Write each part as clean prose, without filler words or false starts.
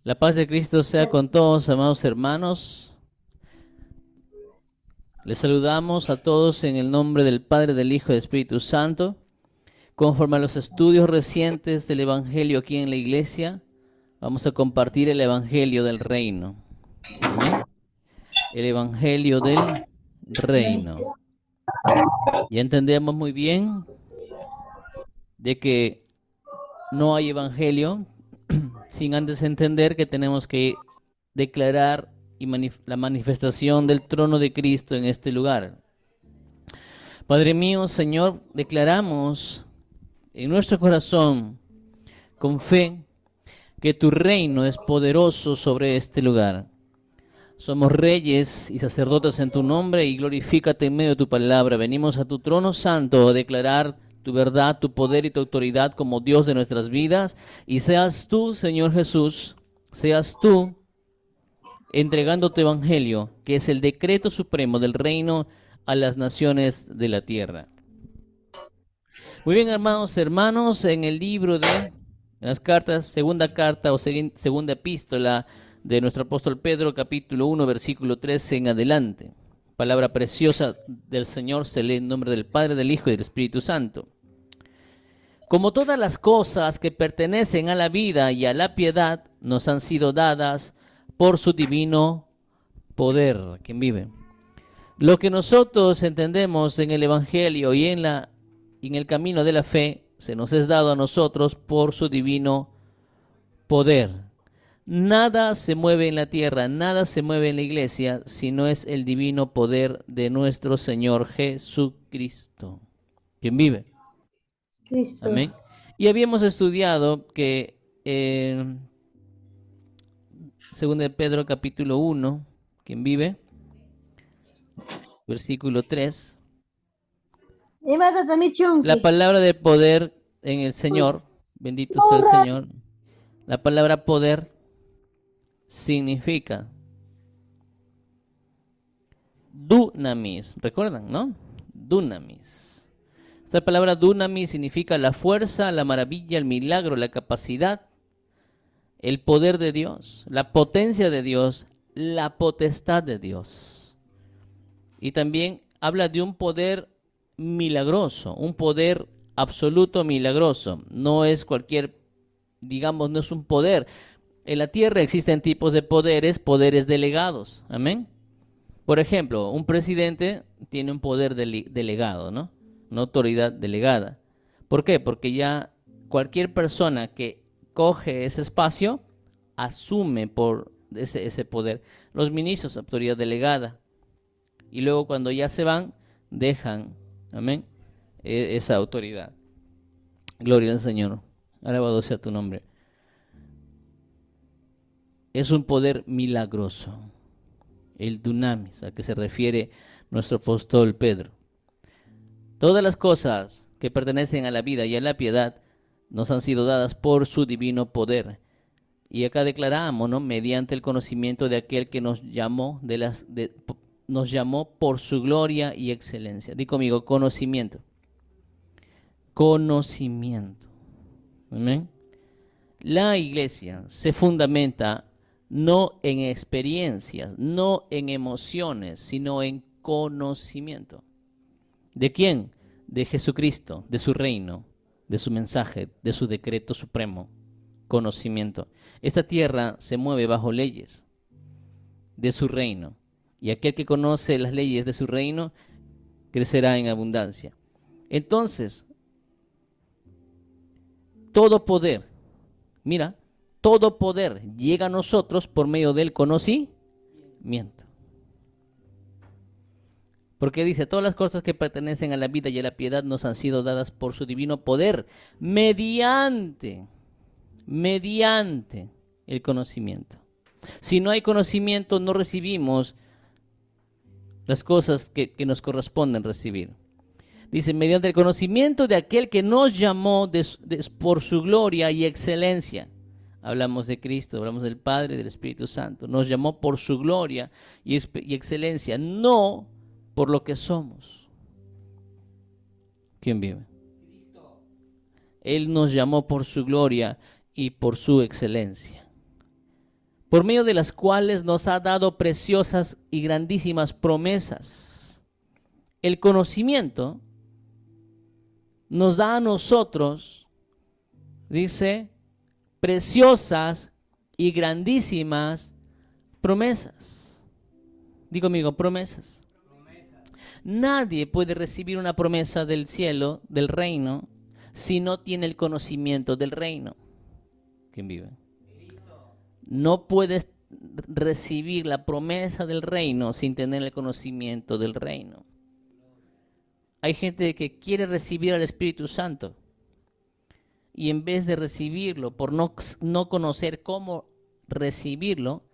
La paz de Cristo sea con todos, amados hermanos. Les saludamos a todos en el nombre del Padre, del Hijo y del Espíritu Santo. Conforme a los estudios recientes del Evangelio aquí en la iglesia, vamos a compartir el Evangelio del Reino. Amén. El Evangelio del Reino. Ya entendemos muy bien de que no hay Evangelio sin antes entender que tenemos que declarar la manifestación del trono de Cristo en este lugar. Padre mío, Señor, declaramos en nuestro corazón, con fe, que tu reino es poderoso sobre este lugar. Somos reyes y sacerdotes en tu nombre y glorifícate en medio de tu palabra. Venimos a tu trono santo a declarar tu verdad, tu poder y tu autoridad como Dios de nuestras vidas. Y seas tú, Señor Jesús, seas tú entregando tu evangelio, que es el decreto supremo del reino a las naciones de la tierra. Muy bien, hermanos, en el libro de las cartas, segunda carta o segunda epístola de nuestro apóstol Pedro, capítulo 1, versículo 13 en adelante. Palabra preciosa del Señor se lee en nombre del Padre, del Hijo y del Espíritu Santo. Como todas las cosas que pertenecen a la vida y a la piedad nos han sido dadas por su divino poder. ¿Quién vive? Lo que nosotros entendemos en el Evangelio y en el camino de la fe se nos es dado a nosotros por su divino poder. Nada se mueve en la tierra, nada se mueve en la iglesia, si no es el divino poder de nuestro Señor Jesucristo. ¿Quién vive? Cristo. Amén. Y habíamos estudiado que según de Pedro capítulo 1, ¿quién vive? Versículo 3. La palabra de poder en el Señor, bendito sea el Señor. La palabra poder significa dunamis, ¿recuerdan, no? Dunamis. Esta palabra dunamis significa la fuerza, la maravilla, el milagro, la capacidad, el poder de Dios, la potencia de Dios, la potestad de Dios. Y también habla de un poder milagroso, un poder absoluto milagroso. No es cualquier, digamos, no es un poder. En la tierra existen tipos de poderes, poderes delegados. Amén. Por ejemplo, un presidente tiene un poder delegado, ¿no? Una autoridad delegada. ¿Por qué? Porque ya cualquier persona que coge ese espacio asume por ese poder. Los ministros, autoridad delegada. Y luego cuando ya se van, dejan, amén, esa autoridad. Gloria al Señor. Alabado sea tu nombre. Es un poder milagroso. El dunamis, al que se refiere nuestro apóstol Pedro. Todas las cosas que pertenecen a la vida y a la piedad nos han sido dadas por su divino poder. Y acá declaramos, ¿no? Mediante el conocimiento de aquel que nos llamó, nos llamó por su gloria y excelencia. Di conmigo, conocimiento. Conocimiento. ¿Amén? La iglesia se fundamenta no en experiencias, no en emociones, sino en conocimiento. ¿De quién? De Jesucristo, de su reino, de su mensaje, de su decreto supremo. Conocimiento. Esta tierra se mueve bajo leyes de su reino. Y aquel que conoce las leyes de su reino crecerá en abundancia. Entonces, todo poder, mira, todo poder llega a nosotros por medio del conocimiento. Porque dice, todas las cosas que pertenecen a la vida y a la piedad nos han sido dadas por su divino poder, mediante el conocimiento. Si no hay conocimiento, no recibimos las cosas que nos corresponden recibir. Dice, mediante el conocimiento de aquel que nos llamó por su gloria y excelencia. Hablamos de Cristo, hablamos del Padre y del Espíritu Santo. Nos llamó por su gloria y excelencia, no por lo que somos. ¿Quién vive? Él nos llamó por su gloria y por su excelencia. por medio de las cuales nos ha dado preciosas y grandísimas promesas. El conocimiento nos da a nosotros, dice, preciosas y grandísimas promesas. Digo conmigo, promesas. Nadie puede recibir una promesa del cielo, del reino, si no tiene el conocimiento del reino. ¿Quién vive? No puedes recibir la promesa del reino sin tener el conocimiento del reino. Hay gente que quiere recibir al Espíritu Santo y en vez de recibirlo, por no conocer cómo recibirlo,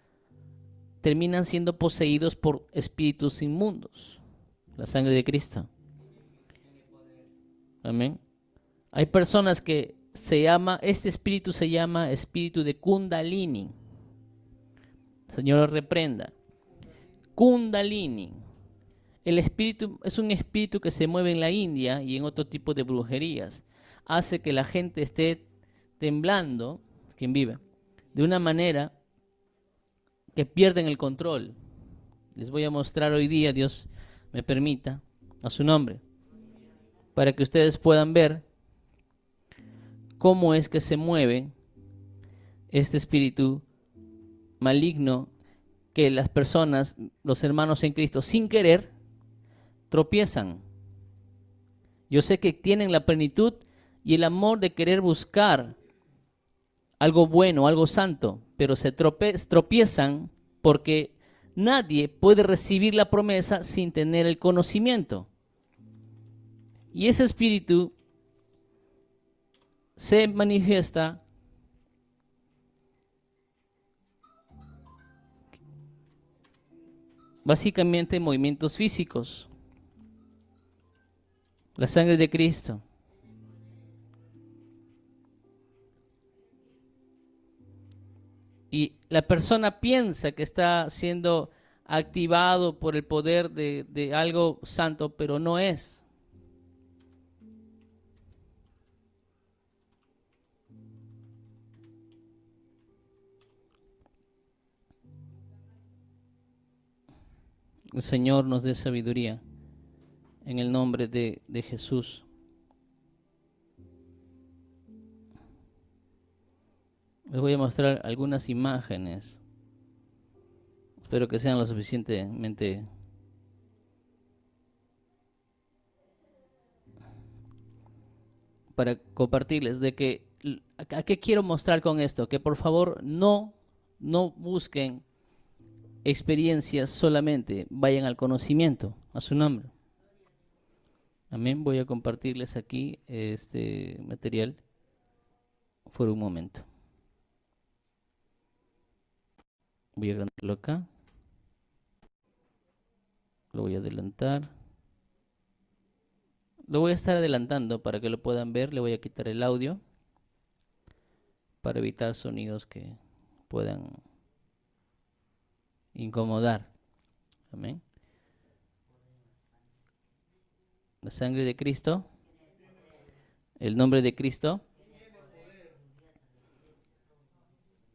terminan siendo poseídos por espíritus inmundos. La sangre de Cristo. Amén. Hay personas que este espíritu se llama espíritu de Kundalini. Señor lo reprenda. Kundalini. El espíritu es un espíritu que se mueve en la India y en otro tipo de brujerías. Hace que la gente esté temblando, quien vive, de una manera que pierden el control. Les voy a mostrar hoy día, Dios me permita, a su nombre, para que ustedes puedan ver cómo es que se mueve este espíritu maligno que las personas, los hermanos en Cristo, sin querer, tropiezan. Yo sé que tienen la plenitud y el amor de querer buscar algo bueno, algo santo, pero se tropiezan porque nadie puede recibir la promesa sin tener el conocimiento. Y ese espíritu se manifiesta básicamente en movimientos físicos. La sangre de Cristo. Y la persona piensa que está siendo activado por el poder de algo santo, pero no es. El Señor nos dé sabiduría en el nombre de Jesús. Les voy a mostrar algunas imágenes. Espero que sean lo suficientemente para compartirles de que ¿a qué quiero mostrar con esto? Que por favor no busquen experiencias solamente, vayan al conocimiento, a su nombre. Amén. Voy a compartirles aquí este material por un momento. Voy a agrandarlo acá. Lo voy a adelantar. Lo voy a estar adelantando para que lo puedan ver. Le voy a quitar el audio para evitar sonidos que puedan incomodar. Amén. La sangre de Cristo. El nombre de Cristo.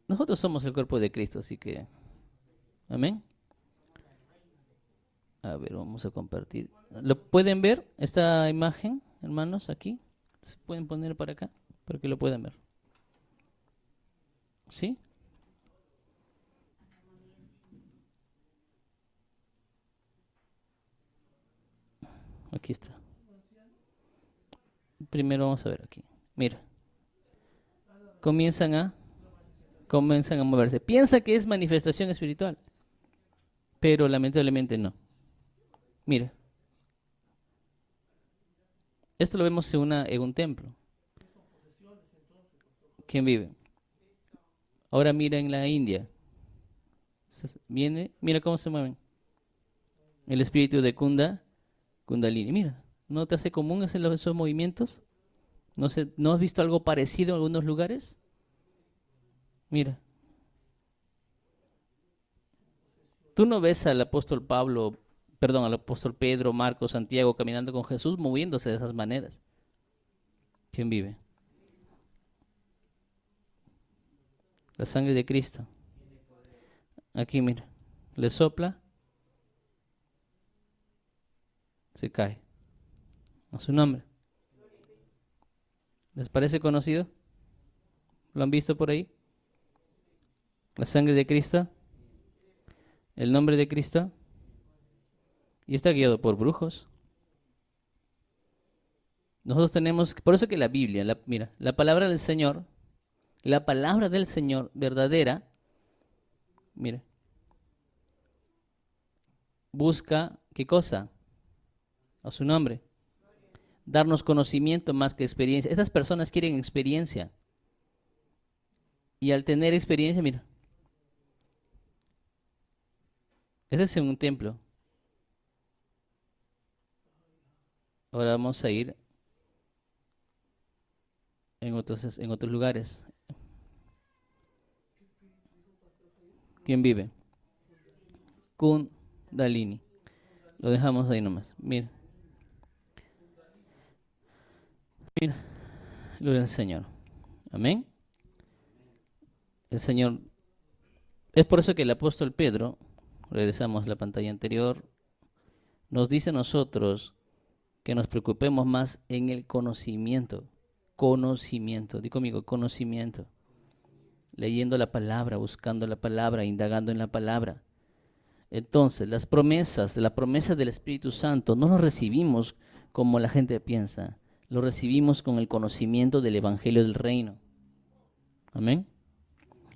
Nosotros somos el cuerpo de Cristo, así que, amén. A ver, vamos a compartir. ¿Lo pueden ver esta imagen, hermanos, aquí? ¿Se pueden poner para acá? Para que lo puedan ver. ¿Sí? Aquí está. Primero vamos a ver aquí. Mira. Comienzan a moverse. Piensa que es manifestación espiritual, pero lamentablemente no. Mira. Esto lo vemos en un templo. ¿Quién vive? Ahora mira en la India. Mira cómo se mueven. El espíritu de Kundalini. Mira, ¿no te hace común esos movimientos? ¿No has visto algo parecido en algunos lugares? Mira. Tú no ves al apóstol Pedro, Marcos, Santiago caminando con Jesús moviéndose de esas maneras. ¿Quién vive? La sangre de Cristo. Aquí, mira. Le sopla. Se cae. A su nombre. ¿Les parece conocido? ¿Lo han visto por ahí? La sangre de Cristo. El nombre de Cristo. Y está guiado por brujos. Nosotros tenemos, por eso que la Biblia, mira, la palabra del Señor verdadera, mira, busca, ¿qué cosa? A su nombre. Darnos conocimiento más que experiencia. Estas personas quieren experiencia. Y al tener experiencia, mira, este es un templo. Ahora vamos a ir en otros lugares. ¿Quién vive? Kundalini. Lo dejamos ahí nomás. Mira. Mira. Gloria al Señor. Amén. El Señor. Es por eso que el apóstol Pedro, regresamos a la pantalla anterior, nos dice a nosotros que nos preocupemos más en el conocimiento. Conocimiento. Di conmigo, conocimiento. Leyendo la palabra, buscando la palabra, indagando en la palabra. Entonces, la promesa del Espíritu Santo no lo recibimos como la gente piensa. Lo recibimos con el conocimiento del Evangelio del Reino. Amén.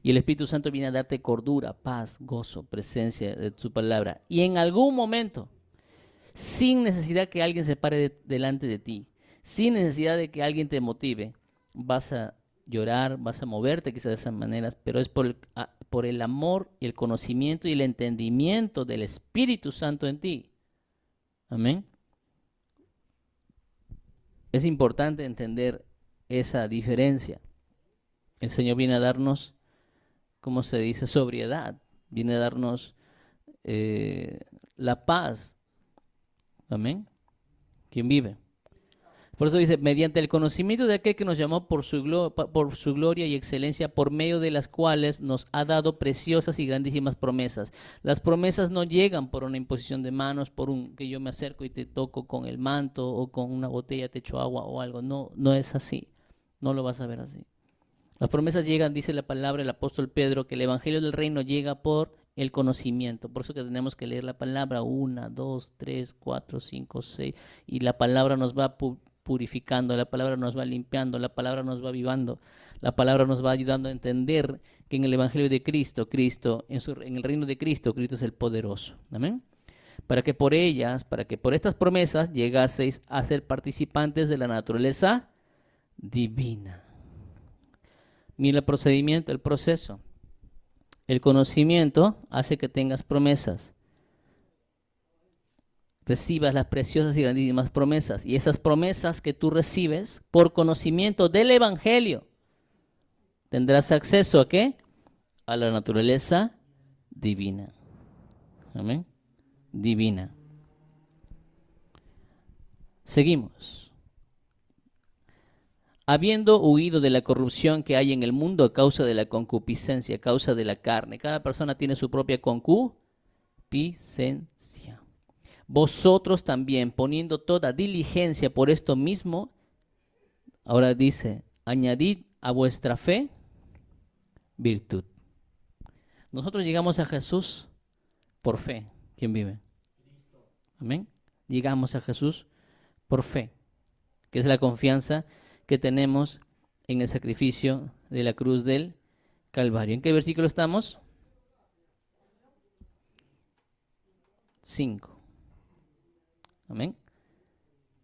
Y el Espíritu Santo viene a darte cordura, paz, gozo, presencia de su palabra. Y en algún momento, sin necesidad que alguien se pare delante de ti, sin necesidad de que alguien te motive, vas a llorar, vas a moverte quizás de esas maneras, pero es por el amor y el conocimiento y el entendimiento del Espíritu Santo en ti. Amén. Es importante entender esa diferencia. El Señor viene a darnos, ¿cómo se dice? Sobriedad. Viene a darnos la paz. Amén. ¿Quién vive? Por eso dice, mediante el conocimiento de aquel que nos llamó por su gloria y excelencia, por medio de las cuales nos ha dado preciosas y grandísimas promesas. Las promesas no llegan por una imposición de manos, que yo me acerco y te toco con el manto o con una botella, te echo agua o algo. No, no es así. No lo vas a ver así. Las promesas llegan, dice la palabra del apóstol Pedro, que el evangelio del reino llega por el conocimiento. Por eso que tenemos que leer la palabra 1, 2, 3, 4, 5, 6. Y la palabra nos va purificando, la palabra nos va limpiando, la palabra nos va avivando, la palabra nos va ayudando a entender que en el evangelio de Cristo, en el reino de Cristo es el poderoso. Amén. Para que por estas promesas llegaseis a ser participantes de la naturaleza divina. Mira el procedimiento, el proceso. El conocimiento hace que tengas promesas. Recibas las preciosas y grandísimas promesas. Y esas promesas que tú recibes por conocimiento del Evangelio, tendrás acceso ¿a qué? A la naturaleza divina. Amén. Divina. Seguimos. Habiendo huido de la corrupción que hay en el mundo a causa de la concupiscencia, a causa de la carne. Cada persona tiene su propia concupiscencia. Vosotros también, poniendo toda diligencia por esto mismo, ahora dice, añadid a vuestra fe virtud. Nosotros llegamos a Jesús por fe. ¿Quién vive? Amén. Llegamos a Jesús por fe, que es la confianza que tenemos en el sacrificio de la cruz del Calvario. ¿En qué versículo estamos? 5. Amén.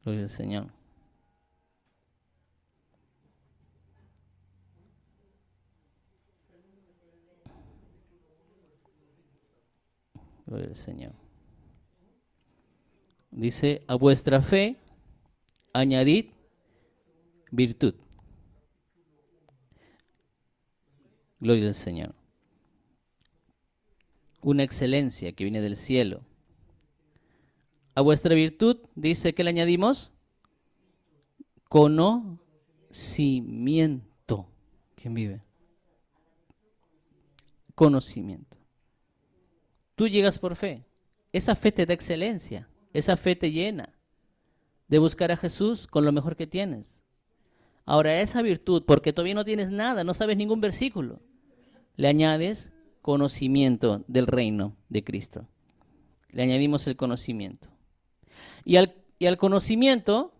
Gloria al Señor. Gloria al Señor. Dice, a vuestra fe añadid virtud. Gloria al Señor. Una excelencia que viene del cielo. A vuestra virtud, dice, ¿qué le añadimos? Conocimiento. ¿Quién vive? Conocimiento. Tú llegas por fe. Esa fe te da excelencia. Esa fe te llena de buscar a Jesús con lo mejor que tienes. Ahora, esa virtud, porque todavía no tienes nada, no sabes ningún versículo, le añades conocimiento del reino de Cristo. Le añadimos el conocimiento. Y al conocimiento,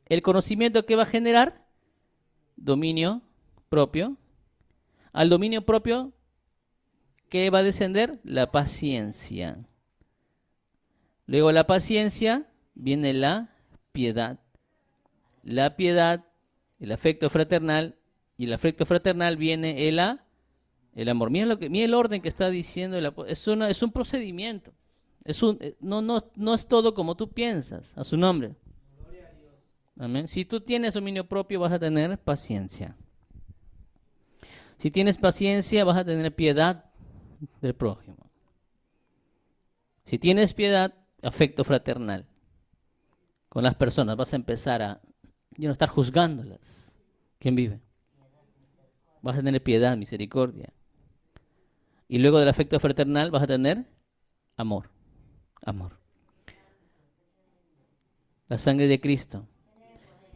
¿el conocimiento qué va a generar? Dominio propio. Al dominio propio, ¿qué va a descender? La paciencia. Luego la paciencia viene la piedad. La piedad, el afecto fraternal, y el afecto fraternal viene el amor. Mira el orden que está diciendo es un procedimiento. No es todo como tú piensas, a su nombre. Amén. Si tú tienes dominio propio, vas a tener paciencia. Si tienes paciencia, vas a tener piedad del prójimo. Si tienes piedad, afecto fraternal con las personas, vas a empezar a no estar juzgándolas. ¿Quién vive? Vas a tener piedad, misericordia. Y luego del afecto fraternal vas a tener amor. Amor. La sangre de Cristo.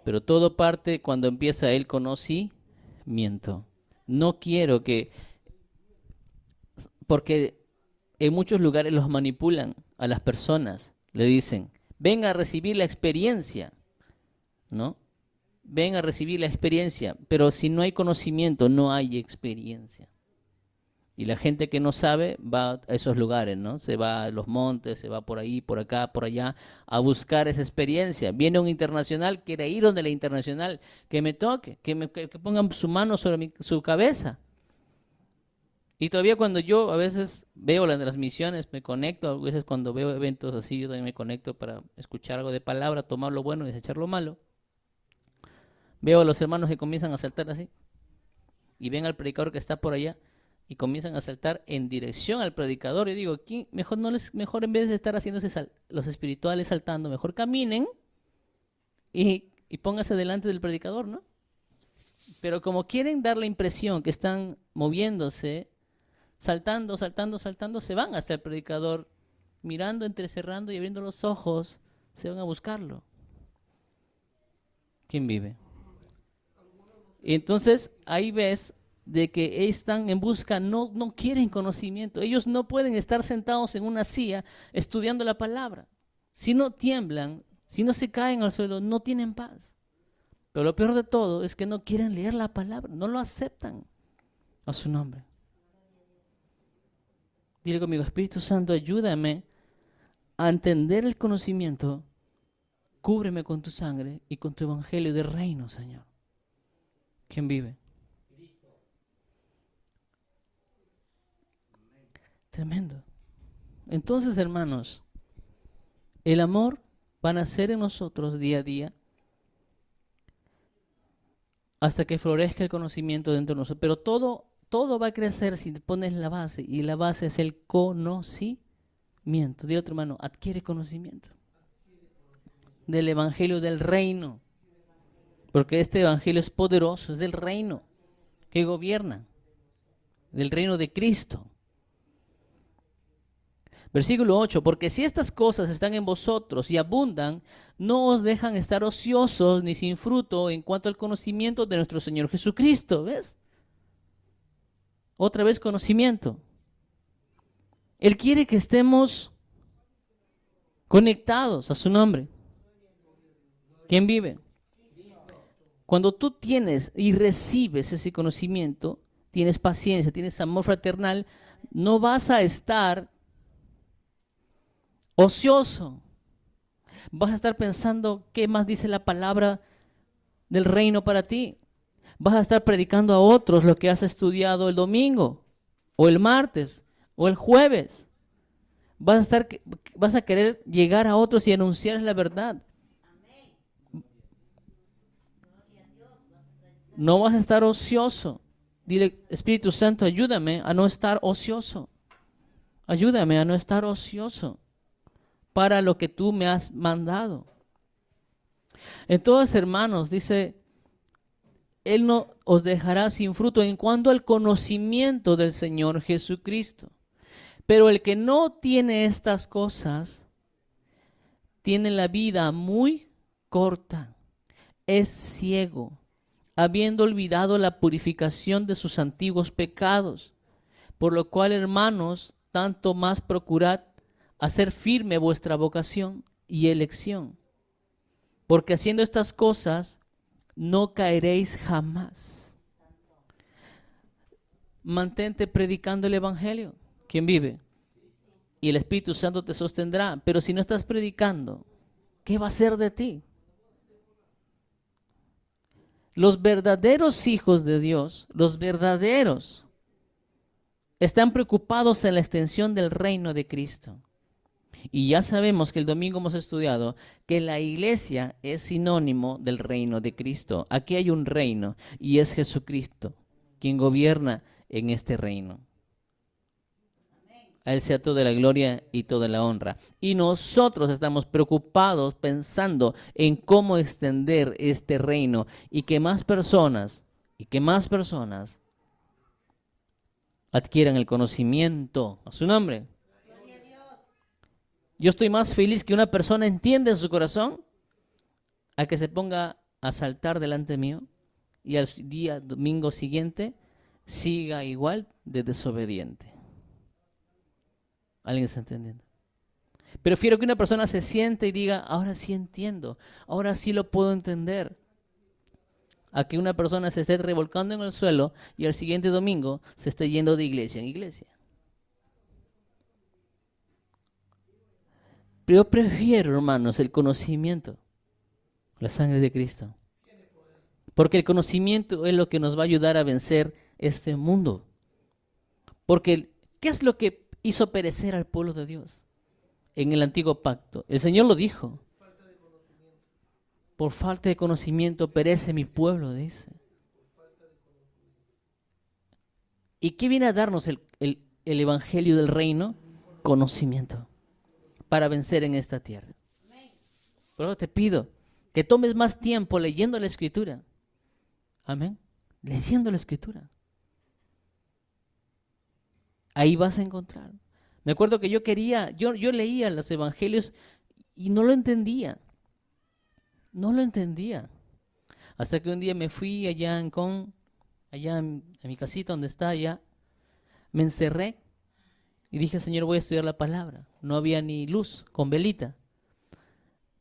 Pero todo parte cuando empieza el conocimiento. No quiero porque en muchos lugares los manipulan a las personas. Le dicen, venga a recibir la experiencia, ¿no? Ven a recibir la experiencia, pero si no hay conocimiento, no hay experiencia. Y la gente que no sabe va a esos lugares, ¿no? Se va a los montes, se va por ahí, por acá, por allá, a buscar esa experiencia. Viene un internacional, quiere ir donde la internacional, que me toque, que pongan su mano sobre su cabeza. Y todavía cuando yo a veces veo las transmisiones, me conecto, a veces cuando veo eventos así, yo también me conecto para escuchar algo de palabra, tomar lo bueno y desechar lo malo. Veo a los hermanos que comienzan a saltar así, y ven al predicador que está por allá, y comienzan a saltar en dirección al predicador. Y digo, mejor en vez de estar haciéndose los espirituales saltando, mejor caminen y pónganse delante del predicador, ¿no? Pero como quieren dar la impresión que están moviéndose, saltando, se van hasta el predicador, mirando, entrecerrando y abriendo los ojos, se van a buscarlo. ¿Quién vive? Y entonces ahí ves de que están en busca, no quieren conocimiento. Ellos no pueden estar sentados en una silla estudiando la palabra. Si no tiemblan, si no se caen al suelo, no tienen paz. Pero lo peor de todo es que no quieren leer la palabra, no lo aceptan a su nombre. Dile conmigo, Espíritu Santo, ayúdame a entender el conocimiento, cúbreme con tu sangre y con tu evangelio de reino, Señor. ¿Quién vive? Tremendo. Entonces, hermanos, el amor va a nacer en nosotros día a día hasta que florezca el conocimiento dentro de nosotros. Pero todo va a crecer si te pones la base, y la base es el conocimiento. Dile a otro hermano, adquiere conocimiento del evangelio del reino. Porque este evangelio es poderoso, es del reino que gobierna, del reino de Cristo. Versículo 8, porque si estas cosas están en vosotros y abundan, no os dejan estar ociosos ni sin fruto en cuanto al conocimiento de nuestro Señor Jesucristo. ¿Ves? Otra vez conocimiento. Él quiere que estemos conectados a su nombre. ¿Quién vive? Cuando tú tienes y recibes ese conocimiento, tienes paciencia, tienes amor fraternal, no vas a estar ocioso. Vas a estar pensando qué más dice la palabra del reino para ti. Vas a estar predicando a otros lo que has estudiado el domingo, o el martes, o el jueves. Vas a querer llegar a otros y anunciarles la verdad. No vas a estar ocioso. Dile, Espíritu Santo, ayúdame a no estar ocioso. Ayúdame a no estar ocioso para lo que tú me has mandado. Entonces, hermanos, dice, Él no os dejará sin fruto en cuanto al conocimiento del Señor Jesucristo. Pero el que no tiene estas cosas, tiene la vida muy corta, es ciego, habiendo olvidado la purificación de sus antiguos pecados. Por lo cual, hermanos, tanto más procurad hacer firme vuestra vocación y elección, porque haciendo estas cosas no caeréis jamás. Mantente predicando el evangelio. ¿Quién vive? Y el Espíritu Santo te sostendrá. Pero si no estás predicando, ¿qué va a ser de ti? Los verdaderos hijos de Dios, los verdaderos, están preocupados en la extensión del reino de Cristo. Y ya sabemos que el domingo hemos estudiado que la iglesia es sinónimo del reino de Cristo. Aquí hay un reino y es Jesucristo quien gobierna en este reino. A Él sea toda la gloria y toda la honra. Y nosotros estamos preocupados pensando en cómo extender este reino y que más personas adquieran el conocimiento a su nombre. Yo estoy más feliz que una persona entienda en su corazón a que se ponga a saltar delante mío y al día domingo siguiente siga igual de desobediente. ¿Alguien está entendiendo? Prefiero que una persona se siente y diga, ahora sí entiendo, ahora sí lo puedo entender, a que una persona se esté revolcando en el suelo y al siguiente domingo se esté yendo de iglesia en iglesia. Pero yo prefiero, hermanos, el conocimiento, la sangre de Cristo. Porque el conocimiento es lo que nos va a ayudar a vencer este mundo. Porque, ¿qué es lo que hizo perecer al pueblo de Dios en el antiguo pacto? El Señor lo dijo. Por falta de conocimiento perece mi pueblo, dice. ¿Y qué viene a darnos el evangelio del reino? Conocimiento. Para vencer en esta tierra. Pero te pido que tomes más tiempo leyendo la Escritura. Amén. Leyendo la Escritura. Ahí vas a encontrar. Me acuerdo que yo leía los evangelios y no lo entendía. No lo entendía. Hasta que un día me fui allá en mi casita donde está allá, me encerré y dije, Señor, voy a estudiar la palabra. No había ni luz, con velita.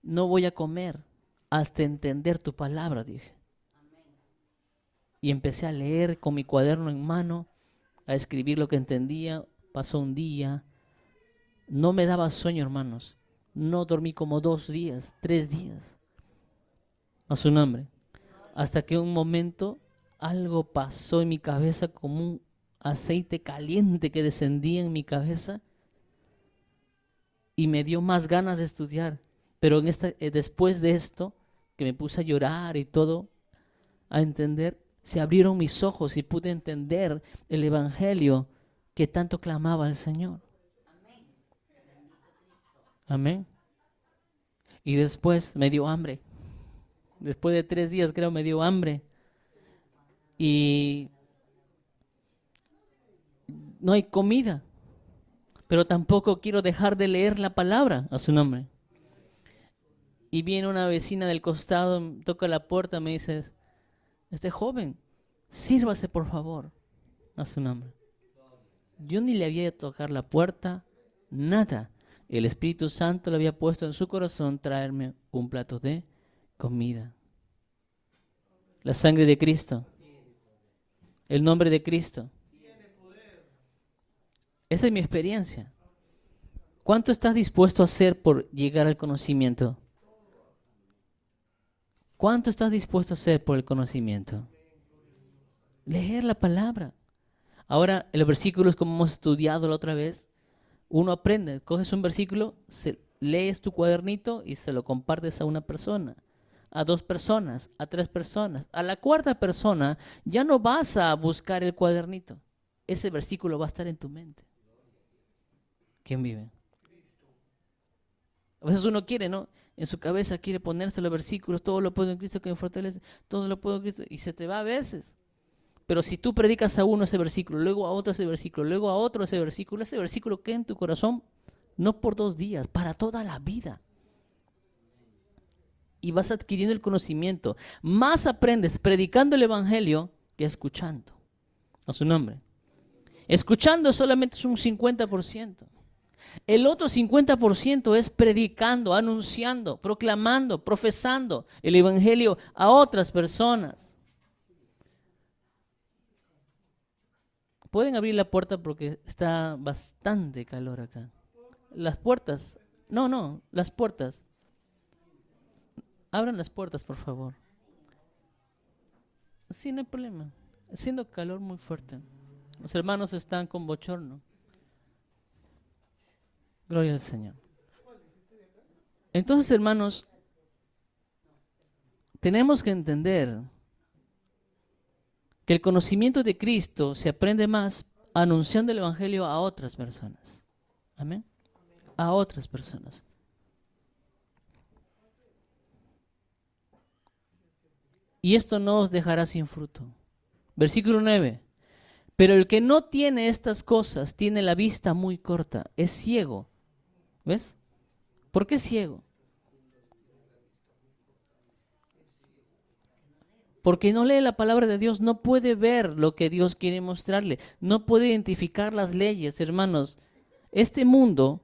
No voy a comer hasta entender tu palabra, dije. Y empecé a leer con mi cuaderno en mano, a escribir lo que entendía. Pasó un día. No me daba sueño, hermanos. No dormí como 2 días, 3 días. A su nombre. Hasta que un momento algo pasó en mi cabeza como un aceite caliente que descendía en mi cabeza y me dio más ganas de estudiar. Pero después de esto, que me puse a llorar y todo, a entender, se abrieron mis ojos y pude entender el evangelio que tanto clamaba el Señor. Amén. Y después me dio hambre. Después de 3 días creo me dio hambre. Y no hay comida. Pero tampoco quiero dejar de leer la palabra a su nombre. Y viene una vecina del costado, toca la puerta, me dice, joven, sírvase por favor, a su nombre. Yo ni le había ido a tocar la puerta, nada. El Espíritu Santo le había puesto en su corazón traerme un plato de comida. La sangre de Cristo. El nombre de Cristo. Esa es mi experiencia. ¿Cuánto estás dispuesto a hacer por llegar al conocimiento? ¿Cuánto estás dispuesto a hacer por el conocimiento? Leer la palabra. Ahora, en los versículos, como hemos estudiado la otra vez, uno aprende, coges un versículo, lees tu cuadernito y se lo compartes a una persona, a 2 personas, a 3 personas. A la 4ª persona ya no vas a buscar el cuadernito. Ese versículo va a estar en tu mente. ¿Quién vive? A veces uno quiere, ¿no? En su cabeza quiere ponerse los versículos, todo lo puedo en Cristo que me fortalece, todo lo puedo en Cristo, y se te va a veces. Pero si tú predicas a uno ese versículo, luego a otro ese versículo, luego a otro ese versículo queda en tu corazón no por 2 días, para toda la vida. Y vas adquiriendo el conocimiento. Más aprendes predicando el evangelio que escuchando. A su nombre. Escuchando solamente es un 50%. El otro 50% es predicando, anunciando, proclamando, profesando el evangelio a otras personas. Pueden abrir la puerta porque está bastante calor acá. Las puertas. No, las puertas. Abran las puertas, por favor. Sí, no hay problema. Haciendo calor muy fuerte. Los hermanos están con bochorno. Gloria al Señor. Entonces, hermanos, tenemos que entender que el conocimiento de Cristo se aprende más anunciando el evangelio a otras personas. Amén. A otras personas. Y esto no os dejará sin fruto. Versículo 9. Pero el que no tiene estas cosas tiene la vista muy corta, es ciego. ¿Ves? ¿Por qué es ciego? Porque no lee la palabra de Dios, no puede ver lo que Dios quiere mostrarle, no puede identificar las leyes, hermanos. Este mundo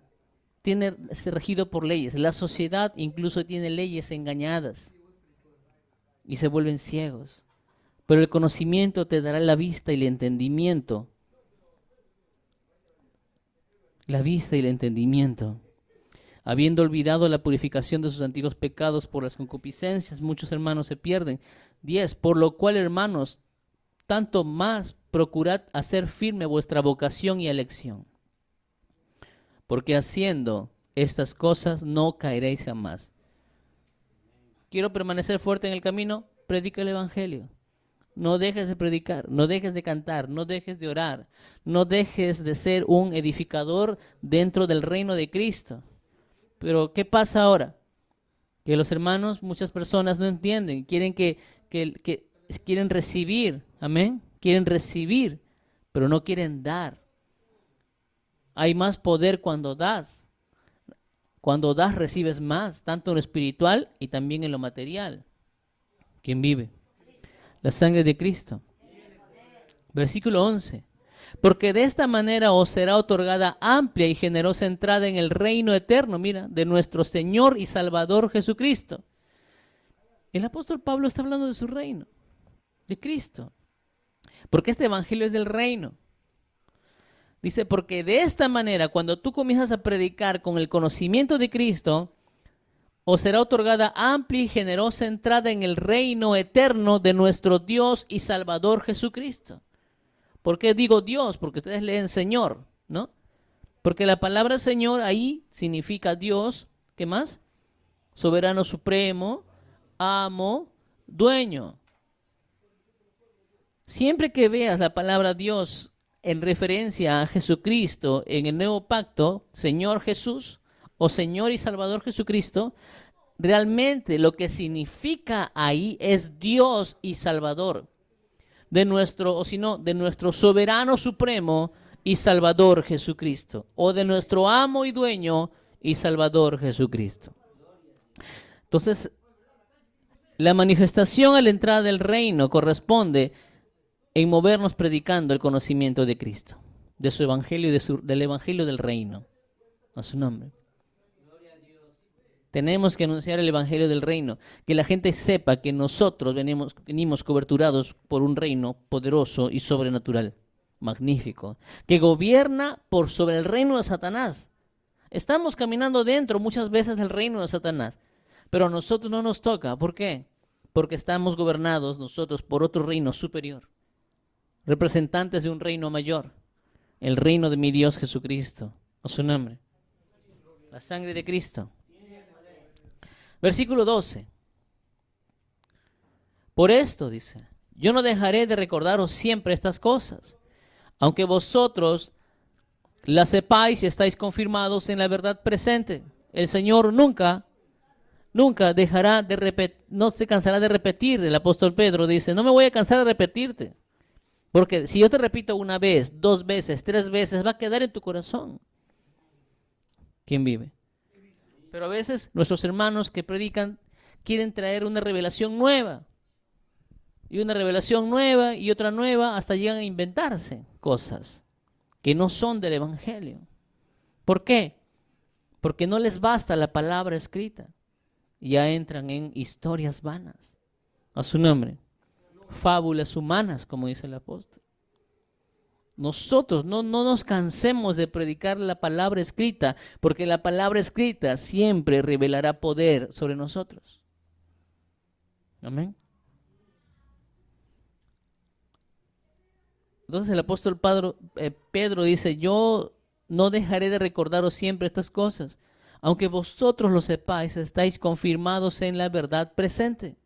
es regido por leyes, la sociedad incluso tiene leyes engañadas y se vuelven ciegos. Pero el conocimiento te dará la vista y el entendimiento. La vista y el entendimiento. Habiendo olvidado la purificación de sus antiguos pecados por las concupiscencias, muchos hermanos se pierden. 10. Por lo cual, hermanos, tanto más procurad hacer firme vuestra vocación y elección. Porque haciendo estas cosas no caeréis jamás. Quiero permanecer fuerte en el camino, predica el evangelio. No dejes de predicar, no dejes de cantar, no dejes de orar, no dejes de ser un edificador dentro del reino de Cristo. Pero ¿qué pasa ahora? Que los hermanos, muchas personas no entienden, quieren quieren recibir, amén, quieren recibir, pero no quieren dar. Hay más poder cuando das. Cuando das recibes más, tanto en lo espiritual y también en lo material. ¿Quién vive? La sangre de Cristo. Versículo 11. Porque de esta manera os será otorgada amplia y generosa entrada en el reino eterno, mira, de nuestro Señor y Salvador Jesucristo. El apóstol Pablo está hablando de su reino, de Cristo. Porque este evangelio es del reino. Dice, porque de esta manera, cuando tú comienzas a predicar con el conocimiento de Cristo, os será otorgada amplia y generosa entrada en el reino eterno de nuestro Dios y Salvador Jesucristo. ¿Por qué digo Dios? Porque ustedes leen Señor, ¿no? Porque la palabra Señor ahí significa Dios, ¿qué más? Soberano supremo, amo, dueño. Siempre que veas la palabra Dios en referencia a Jesucristo en el nuevo pacto, Señor Jesús o Señor y Salvador Jesucristo, realmente lo que significa ahí es Dios y Salvador de nuestro soberano supremo y Salvador Jesucristo, o de nuestro amo y dueño y Salvador Jesucristo. Entonces, la manifestación a la entrada del reino corresponde en movernos predicando el conocimiento de Cristo, de su evangelio y del evangelio del reino. A su nombre. Tenemos que anunciar el evangelio del reino, que la gente sepa que nosotros venimos coberturados por un reino poderoso y sobrenatural, magnífico, que gobierna por sobre el reino de Satanás. Estamos caminando dentro muchas veces del reino de Satanás, pero a nosotros no nos toca. ¿Por qué? Porque estamos gobernados nosotros por otro reino superior, representantes de un reino mayor, el reino de mi Dios Jesucristo, a su nombre, la sangre de Cristo. Versículo 12. Por esto, dice, yo no dejaré de recordaros siempre estas cosas, aunque vosotros las sepáis y estáis confirmados en la verdad presente. El Señor nunca dejará de repetir, no se cansará de repetir. El apóstol Pedro dice, no me voy a cansar de repetirte. Porque si yo te repito una vez, 2 veces, 3 veces, va a quedar en tu corazón. ¿Quién vive? Pero a veces nuestros hermanos que predican quieren traer una revelación nueva. Y una revelación nueva y otra nueva, hasta llegan a inventarse cosas que no son del Evangelio. ¿Por qué? Porque no les basta la palabra escrita. Ya entran en historias vanas. A su nombre. Fábulas humanas, como dice el apóstol. Nosotros no nos cansemos de predicar la palabra escrita, porque la palabra escrita siempre revelará poder sobre nosotros. Amén. Entonces el apóstol Pedro dice, yo no dejaré de recordaros siempre estas cosas, aunque vosotros lo sepáis, estáis confirmados en la verdad presente.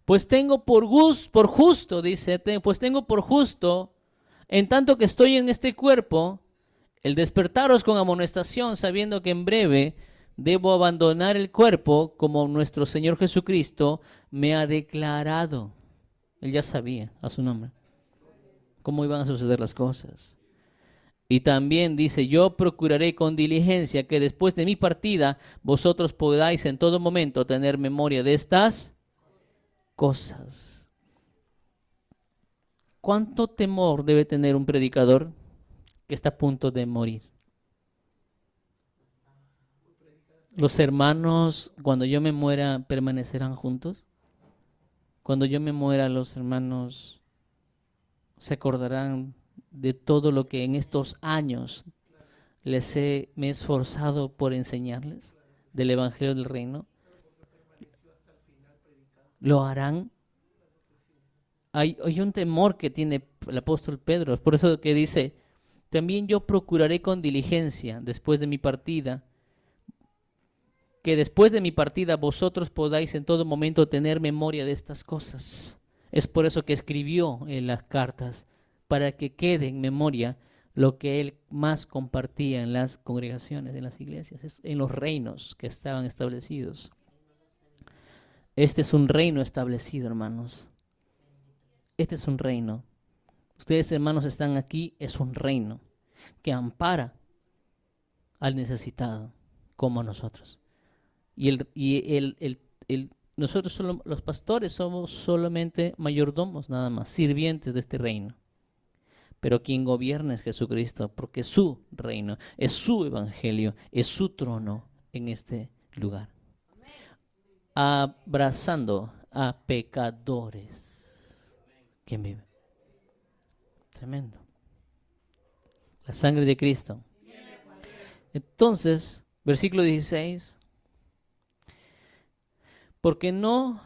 Pues tengo por justo, en tanto que estoy en este cuerpo, el despertaros con amonestación, sabiendo que en breve debo abandonar el cuerpo, como nuestro Señor Jesucristo me ha declarado. Él ya sabía a su nombre cómo iban a suceder las cosas. Y también dice, yo procuraré con diligencia que después de mi partida vosotros podáis en todo momento tener memoria de estas cosas. ¿Cuánto temor debe tener un predicador que está a punto de morir? ¿Los hermanos, cuando yo me muera, permanecerán juntos? Cuando yo me muera, los hermanos se acordarán de todo lo que en estos años me he esforzado por enseñarles del Evangelio del Reino. ¿Lo harán? Hay un temor que tiene el apóstol Pedro, es por eso que dice, también yo procuraré con diligencia después de mi partida, que después de mi partida vosotros podáis en todo momento tener memoria de estas cosas. Es por eso que escribió en las cartas, para que quede en memoria lo que él más compartía en las congregaciones, en las iglesias, en los reinos que estaban establecidos. Este es un reino establecido, hermanos. Este es un reino. Ustedes, hermanos, están aquí, es un reino que ampara al necesitado como nosotros. Nosotros los pastores somos solamente mayordomos, nada más, sirvientes de este reino. Pero quien gobierna es Jesucristo, porque es su reino, es su evangelio, es su trono en este lugar. Abrazando a pecadores. ¿Quién vive? Tremendo. La sangre de Cristo. Entonces, versículo 16. Porque no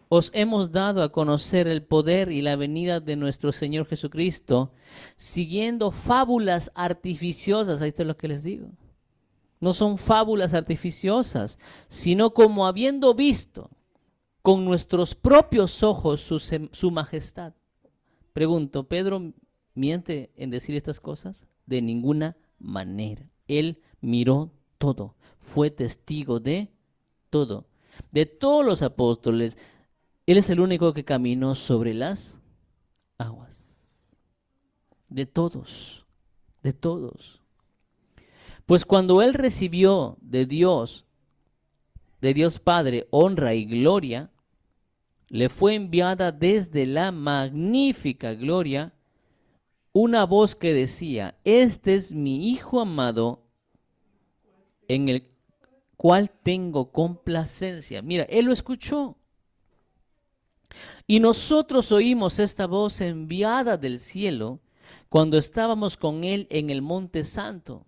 os hemos dado a conocer el poder y la venida de nuestro Señor Jesucristo, siguiendo fábulas artificiosas. Ahí está lo que les digo. No son fábulas artificiosas, sino como habiendo visto con nuestros propios ojos su majestad. Pregunto, ¿Pedro miente en decir estas cosas? De ninguna manera. Él miró todo, fue testigo de todo. De todos los apóstoles, él es el único que caminó sobre las aguas. De todos, de todos. Pues cuando él recibió de Dios Padre, honra y gloria, le fue enviada desde la magnífica gloria una voz que decía, este es mi Hijo amado, en el cual tengo complacencia. Mira, él lo escuchó. Y nosotros oímos esta voz enviada del cielo cuando estábamos con él en el Monte Santo.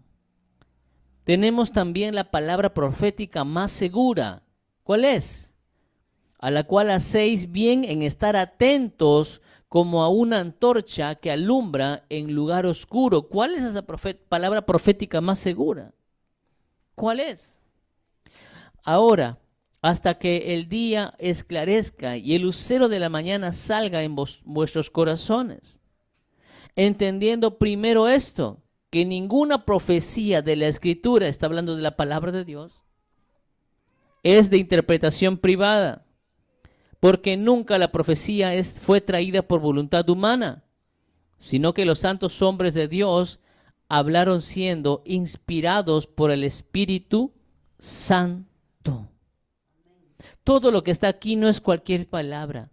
Tenemos también la palabra profética más segura. ¿Cuál es? A la cual hacéis bien en estar atentos como a una antorcha que alumbra en lugar oscuro. ¿Cuál es esa palabra profética más segura? ¿Cuál es? Ahora, hasta que el día esclarezca y el lucero de la mañana salga en vuestros corazones, entendiendo primero esto, que ninguna profecía de la Escritura, está hablando de la palabra de Dios, es de interpretación privada, porque nunca la profecía fue traída por voluntad humana, sino que los santos hombres de Dios hablaron siendo inspirados por el Espíritu Santo. Todo lo que está aquí no es cualquier palabra.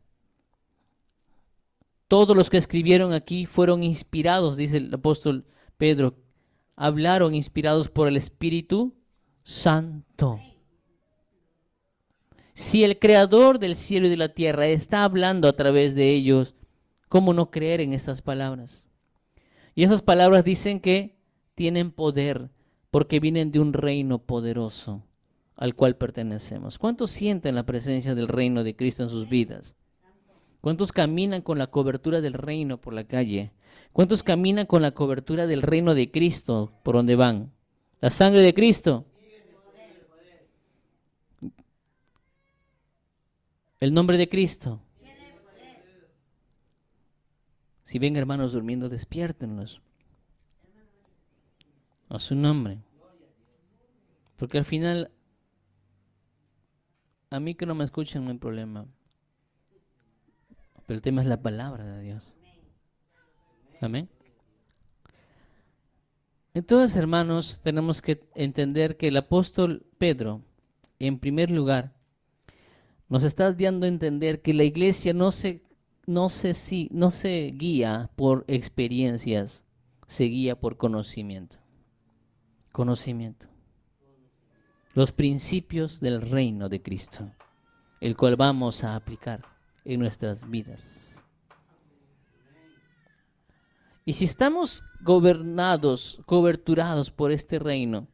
Todos los que escribieron aquí fueron inspirados, dice el apóstol Pedro, hablaron inspirados por el Espíritu Santo. Si el Creador del cielo y de la tierra está hablando a través de ellos, ¿cómo no creer en estas palabras? Y esas palabras dicen que tienen poder porque vienen de un reino poderoso al cual pertenecemos. ¿Cuántos sienten la presencia del reino de Cristo en sus vidas? ¿Cuántos caminan con la cobertura del reino por la calle? ¿Cuántos caminan con la cobertura del reino de Cristo por donde van? La sangre de Cristo. El nombre de Cristo. Si ven hermanos durmiendo, despiértenlos. A su nombre. Porque al final, a mí que no me escuchen no hay problema. Pero el tema es la palabra de Dios. Amén. Entonces, hermanos, tenemos que entender que el apóstol Pedro, en primer lugar, nos está dando a entender que la iglesia no se guía por experiencias, se guía por conocimiento. Conocimiento. Los principios del reino de Cristo, el cual vamos a aplicar en nuestras vidas. Y si estamos gobernados, coberturados por este reino,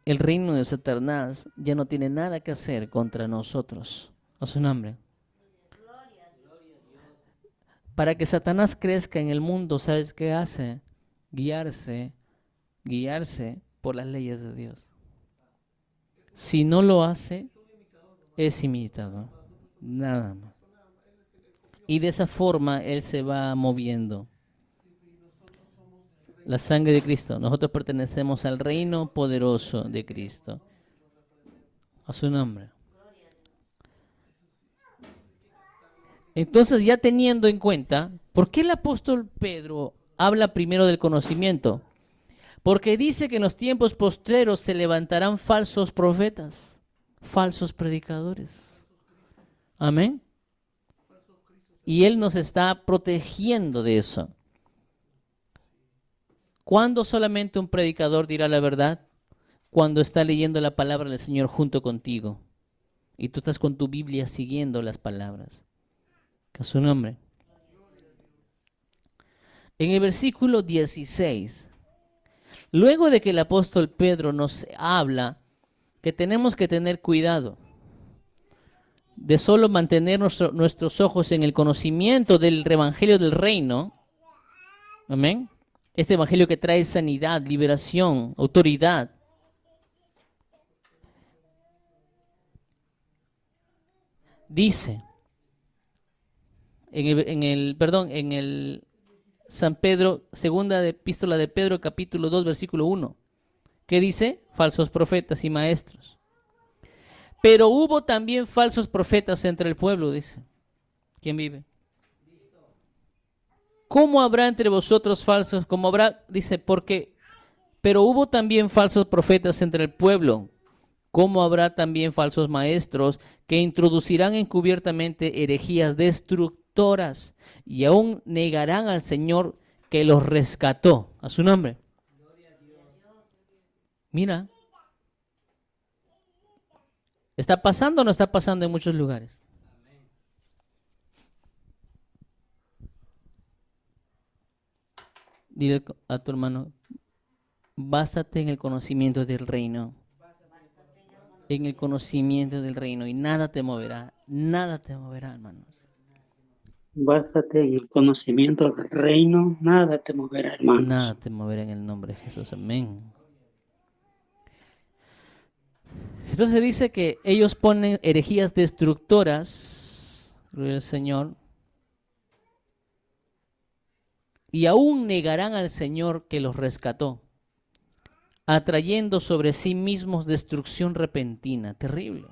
el reino de Satanás ya no tiene nada que hacer contra nosotros. A su nombre. Para que Satanás crezca en el mundo, ¿sabes qué hace? Guiarse por las leyes de Dios. Si no lo hace, es imitador. Nada más. Y de esa forma él se va moviendo. La sangre de Cristo. Nosotros pertenecemos al reino poderoso de Cristo. A su nombre. Entonces, ya teniendo en cuenta, ¿por qué el apóstol Pedro habla primero del conocimiento? Porque dice que en los tiempos postreros se levantarán falsos profetas, falsos predicadores. Amén. Y él nos está protegiendo de eso. ¿Cuándo solamente un predicador dirá la verdad? Cuando está leyendo la palabra del Señor junto contigo. Y tú estás con tu Biblia siguiendo las palabras. A su nombre. En el versículo 16, luego de que el apóstol Pedro nos habla que tenemos que tener cuidado de solo mantener nuestros ojos en el conocimiento del evangelio del reino, amén, este evangelio que trae sanidad, liberación, autoridad. Dice en el San Pedro, segunda epístola de Pedro, capítulo 2, versículo 1, ¿qué dice? Falsos profetas y maestros. Pero hubo también falsos profetas entre el pueblo, dice. ¿Quién vive? ¿Cómo habrá entre vosotros falsos? ¿Cómo habrá? Dice, pero hubo también falsos profetas entre el pueblo. ¿Cómo habrá también falsos maestros que introducirán encubiertamente herejías destructoras y aún negarán al Señor que los rescató? A su nombre. Mira. ¿Está pasando o no está pasando en muchos lugares? Dile a tu hermano, bástate en el conocimiento del reino. En el conocimiento del reino y nada te moverá, hermanos. Básate en el conocimiento del reino, nada te moverá, hermanos. Nada te moverá en el nombre de Jesús, amén. Entonces dice que ellos ponen herejías destructoras, gloria al Señor, y aún negarán al Señor que los rescató, atrayendo sobre sí mismos destrucción repentina, terrible.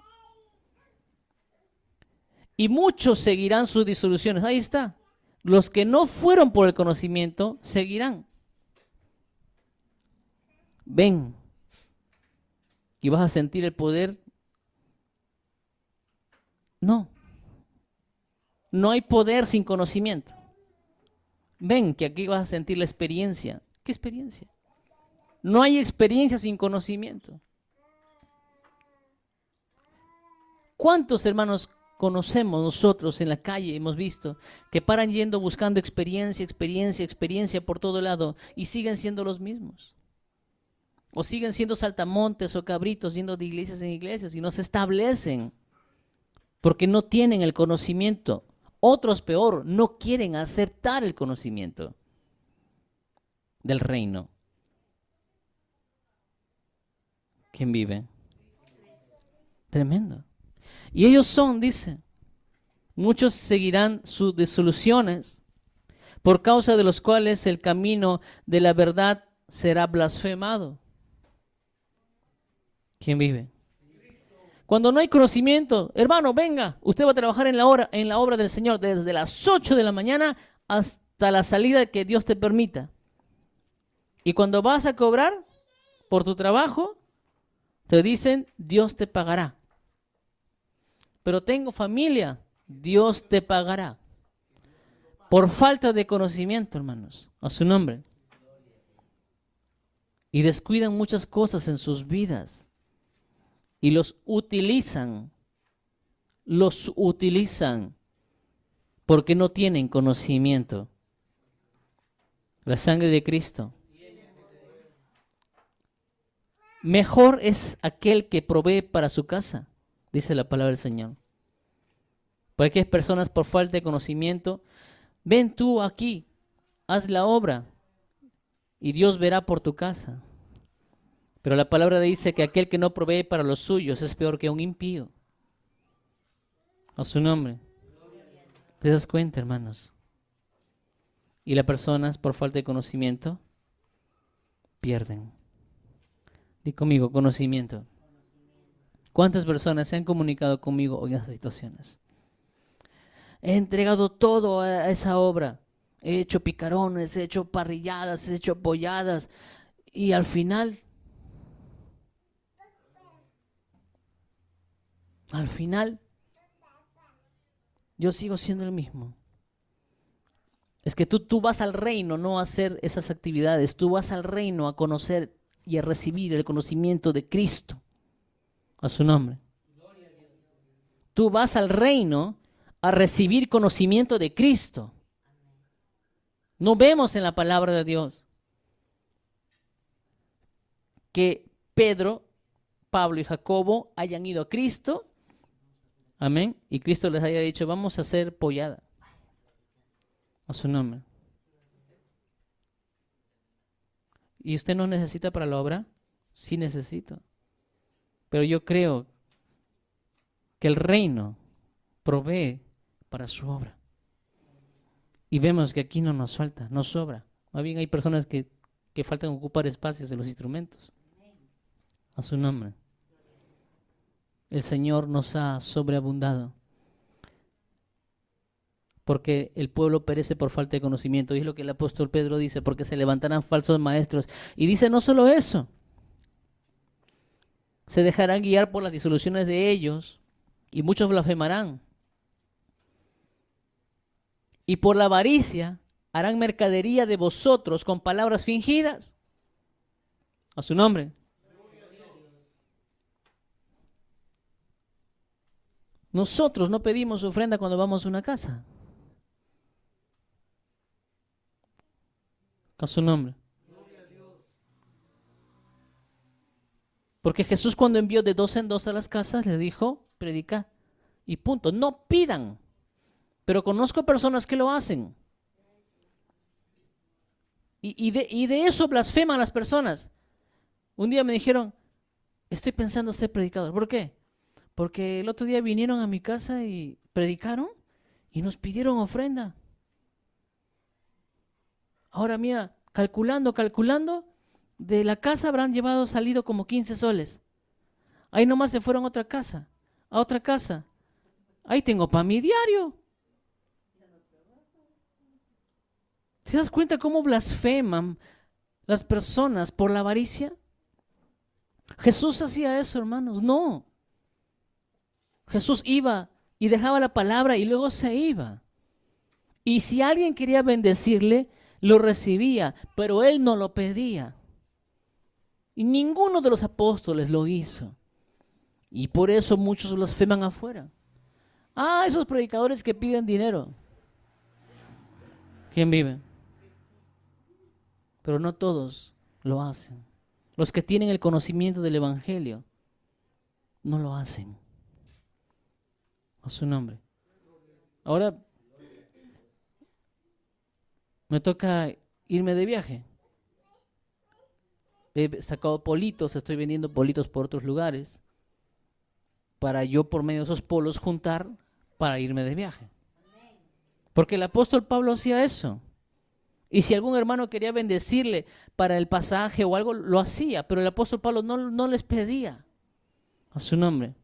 y muchos seguirán sus disoluciones. Ahí está. Los que no fueron por el conocimiento seguirán. Ven y vas a sentir el poder. No. No hay poder sin conocimiento. Ven que aquí vas a sentir la experiencia. ¿Qué experiencia? No hay experiencia sin conocimiento. ¿Cuántos hermanos conocemos nosotros en la calle, hemos visto, que paran yendo buscando experiencia por todo lado y siguen siendo los mismos? O siguen siendo saltamontes o cabritos yendo de iglesias en iglesias y no se establecen porque no tienen el conocimiento. Otros peor, no quieren aceptar el conocimiento del reino. ¿Quién vive? Tremendo. Y ellos son, dice, muchos seguirán sus disoluciones, por causa de los cuales el camino de la verdad será blasfemado. ¿Quién vive? Cuando no hay conocimiento, hermano, venga, usted va a trabajar en la obra del Señor desde las 8 de la mañana hasta la salida que Dios te permita. Y cuando vas a cobrar por tu trabajo, te dicen, Dios te pagará. Pero tengo familia, Dios te pagará. Por falta de conocimiento, hermanos, a su nombre. Y descuidan muchas cosas en sus vidas. Y los utilizan porque no tienen conocimiento. La sangre de Cristo. Mejor es aquel que provee para su casa, dice la palabra del Señor. Porque hay personas por falta de conocimiento, ven tú aquí, haz la obra y Dios verá por tu casa. Pero la palabra dice que aquel que no provee para los suyos es peor que un impío. A su nombre. ¿Te das cuenta, hermanos? Y las personas por falta de conocimiento pierden. Di conmigo, conocimiento. ¿Cuántas personas se han comunicado conmigo en esas situaciones? He entregado todo a esa obra. He hecho picarones, he hecho parrilladas, he hecho polladas. Y al final, yo sigo siendo el mismo. Es que tú vas al reino no a hacer esas actividades. Tú vas al reino a conocer y a recibir el conocimiento de Cristo. A su nombre. Tú vas al reino a recibir conocimiento de Cristo. No vemos en la palabra de Dios que Pedro, Pablo y Jacobo hayan ido a Cristo. Amén. Y Cristo les haya dicho, vamos a hacer pollada. A su nombre. ¿Y usted no necesita para la obra? Sí necesito. Pero yo creo que el reino provee para su obra. Y vemos que aquí no nos falta, nos sobra. Más bien hay personas que faltan ocupar espacios en los instrumentos. A su nombre. El Señor nos ha sobreabundado. Porque el pueblo perece por falta de conocimiento. Y es lo que el apóstol Pedro dice, porque se levantarán falsos maestros. Y dice no solo eso, se dejarán guiar por las disoluciones de ellos, y muchos blasfemarán. Y por la avaricia harán mercadería de vosotros con palabras fingidas. A su nombre. Nosotros no pedimos ofrenda cuando vamos a una casa. A su nombre. Porque Jesús cuando envió de 2 en 2 a las casas, le dijo, predica y punto. No pidan. Pero conozco personas que lo hacen. Y de eso blasfeman las personas. Un día me dijeron, estoy pensando ser predicador. ¿Por qué? Porque el otro día vinieron a mi casa y predicaron y nos pidieron ofrenda. Ahora mira, calculando, de la casa habrán salido como 15 soles. Ahí nomás se fueron a otra casa, Ahí tengo para mi diario. ¿Te das cuenta cómo blasfeman las personas por la avaricia? Jesús hacía eso, hermanos. No. Jesús iba y dejaba la palabra y luego se iba. Y si alguien quería bendecirle, lo recibía, pero él no lo pedía. Y ninguno de los apóstoles lo hizo. Y por eso muchos blasfeman afuera. Ah, esos predicadores que piden dinero. ¿Quién vive? Pero no todos lo hacen. Los que tienen el conocimiento del Evangelio no lo hacen. A su nombre. Ahora me toca irme de viaje. He sacado politos, estoy vendiendo politos por otros lugares para yo por medio de esos polos juntar para irme de viaje. Porque el apóstol Pablo hacía eso. Y si algún hermano quería bendecirle para el pasaje o algo, lo hacía, pero el apóstol Pablo no les pedía. A su nombre.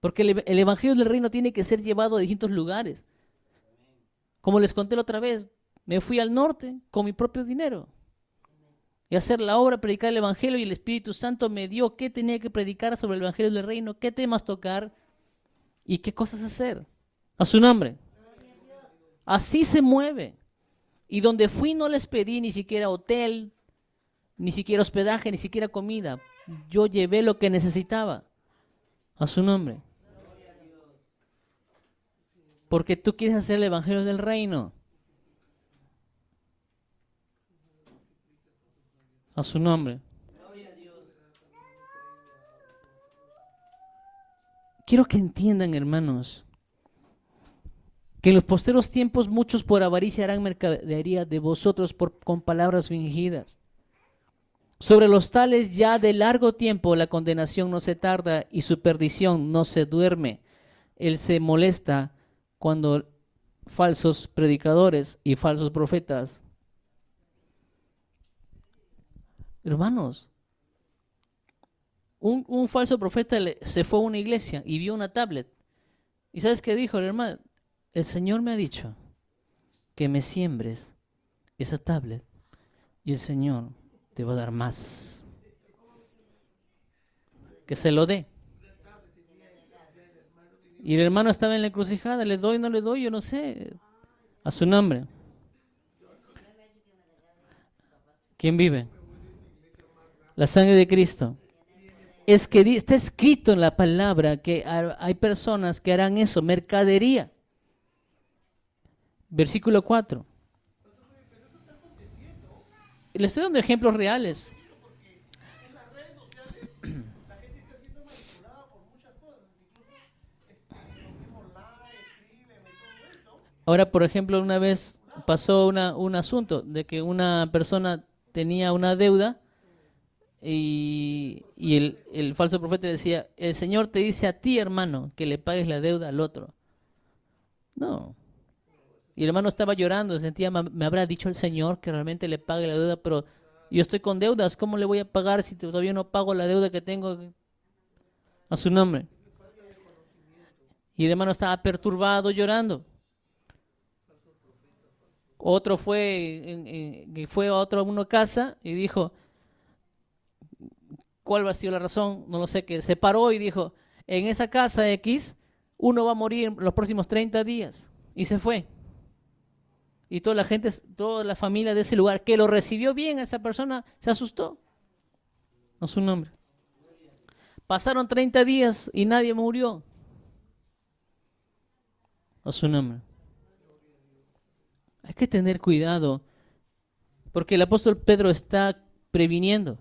Porque el evangelio del reino tiene que ser llevado a distintos lugares. Como les conté la otra vez, me fui al norte con mi propio dinero. Y hacer la obra, predicar el evangelio, y el Espíritu Santo me dio qué tenía que predicar sobre el evangelio del reino, qué temas tocar y qué cosas hacer. A su nombre. Así se mueve. Y donde fui no les pedí ni siquiera hotel, ni siquiera hospedaje, ni siquiera comida. Yo llevé lo que necesitaba. A su nombre. Porque tú quieres hacer el evangelio del reino. A su nombre. Quiero que entiendan, hermanos, que en los posteros tiempos muchos por avaricia harán mercadería de vosotros con palabras fingidas. Sobre los tales ya de largo tiempo la condenación no se tarda y su perdición no se duerme. Él se molesta cuando falsos predicadores y falsos profetas. Hermanos, un falso profeta se fue a una iglesia y vio una tablet. ¿Y sabes qué dijo el hermano? El Señor me ha dicho que me siembres esa tablet y el Señor te va a dar más. Que se lo dé. Y el hermano estaba en la encrucijada, le doy, no le doy, yo no sé. A su nombre. ¿Quién vive? La sangre de Cristo. Es que está escrito en la palabra que hay personas que harán eso, mercadería. Versículo 4. Le estoy dando ejemplos reales. Ahora, por ejemplo, una vez pasó un asunto de que una persona tenía una deuda y el falso profeta decía, el Señor te dice a ti, hermano, que le pagues la deuda al otro. No. Y el hermano estaba llorando, sentía, me habrá dicho el Señor que realmente le pague la deuda, pero yo estoy con deudas, ¿cómo le voy a pagar si todavía no pago la deuda que tengo a su nombre? Y el hermano estaba perturbado, llorando. Otro fue a una casa y dijo, ¿cuál ha sido la razón? No lo sé, que se paró y dijo, en esa casa X, uno va a morir en los próximos 30 días. Y se fue. Y toda la gente, toda la familia de ese lugar que lo recibió bien, esa persona se asustó. No su nombre. Pasaron 30 días y nadie murió. No su nombre. Hay que tener cuidado, porque el apóstol Pedro está previniendo.